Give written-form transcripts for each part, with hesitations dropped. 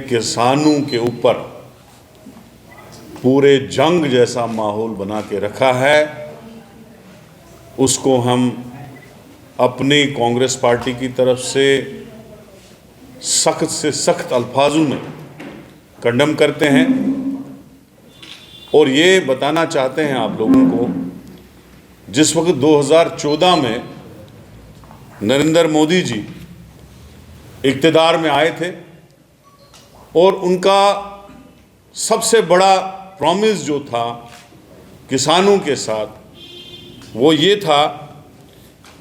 किसानों के ऊपर पूरे जंग जैसा माहौल बना के रखा है, उसको हम अपनी कांग्रेस पार्टी की तरफ से सख्त अल्फाजों में कंडम करते हैं और ये बताना चाहते हैं आप लोगों को, जिस वक्त 2014 में नरेंद्र मोदी जी इक़्तिदार में आए थे और उनका सबसे बड़ा प्रॉमिस जो था किसानों के साथ वो ये था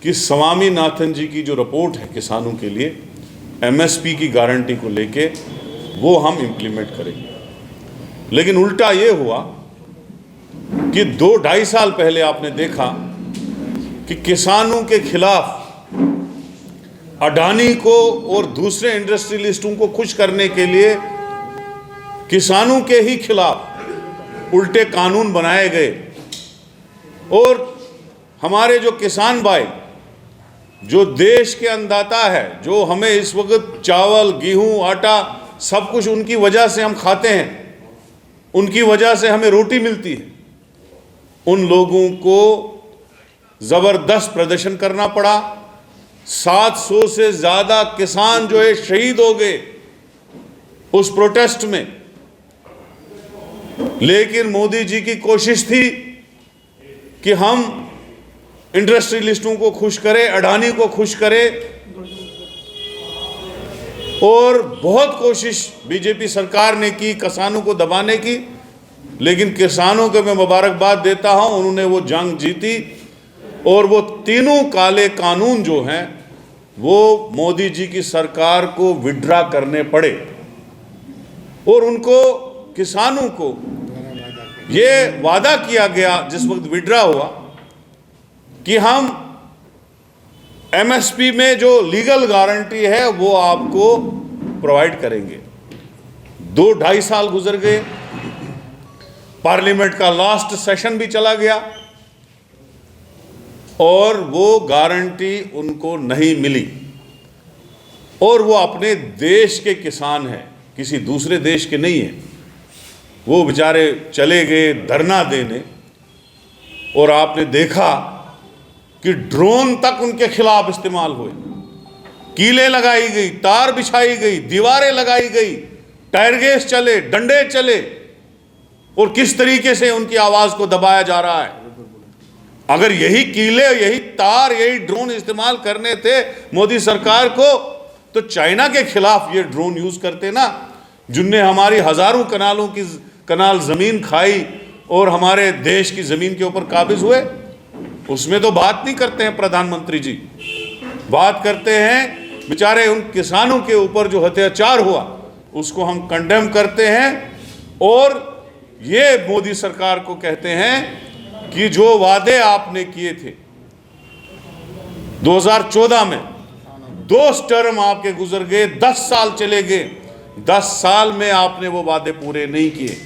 कि स्वामीनाथन जी की जो रिपोर्ट है किसानों के लिए एमएसपी की गारंटी को लेके वो हम इम्प्लीमेंट करेंगे। लेकिन उल्टा ये हुआ कि 2-2.5 साल पहले आपने देखा कि किसानों के खिलाफ अडानी को और दूसरे इंडस्ट्रियलिस्टों को खुश करने के लिए किसानों के ही खिलाफ उल्टे कानून बनाए गए और हमारे जो किसान भाई, जो देश के अन्नदाता है, जो हमें इस वक्त चावल, गेहूं, आटा सब कुछ उनकी वजह से हम खाते हैं, उनकी वजह से हमें रोटी मिलती है, उन लोगों को ज़बरदस्त प्रदर्शन करना पड़ा। 700 से ज़्यादा किसान जो है शहीद हो गए उस प्रोटेस्ट में। लेकिन मोदी जी की कोशिश थी कि हम इंडस्ट्रियलिस्टों को खुश करें, अडानी को खुश करें, और बहुत कोशिश बीजेपी सरकार ने की किसानों को दबाने की। लेकिन किसानों को मैं मुबारकबाद देता हूं, उन्होंने वो जंग जीती और वो तीनों काले कानून जो हैं वो मोदी जी की सरकार को विड्रा करने पड़े और उनको किसानों को ये वादा किया गया जिस वक्त विड्रा हुआ कि हम एमएसपी में जो लीगल गारंटी है वो आपको प्रोवाइड करेंगे। 2-2.5 साल गुजर गए, पार्लियामेंट का लास्ट सेशन भी चला गया और वो गारंटी उनको नहीं मिली। और वो अपने देश के किसान हैं, किसी दूसरे देश के नहीं हैं। वो बेचारे चले गए धरना देने और आपने देखा कि ड्रोन तक उनके खिलाफ इस्तेमाल हुए, कीलें लगाई गई, तार बिछाई गई, दीवारें लगाई गई, टायर गैस चले, डंडे चले और किस तरीके से उनकी आवाज को दबाया जा रहा है। अगर यही कीले, यही तार, यही ड्रोन इस्तेमाल करने थे मोदी सरकार को, तो चाइना के खिलाफ ये ड्रोन यूज करते ना, जिनने हमारी हजारों कनाल जमीन खाई और हमारे देश की जमीन के ऊपर काबिज हुए। उसमें तो बात नहीं करते हैं प्रधानमंत्री जी, बात करते हैं बेचारे उन किसानों के ऊपर जो अत्याचार हुआ उसको हम कंडेम करते हैं। और ये मोदी सरकार को कहते हैं कि जो वादे आपने किए थे 2014 में, 2 टर्म आपके गुजर गए, 10 साल चले गए, 10 साल में आपने वो वादे पूरे नहीं किए।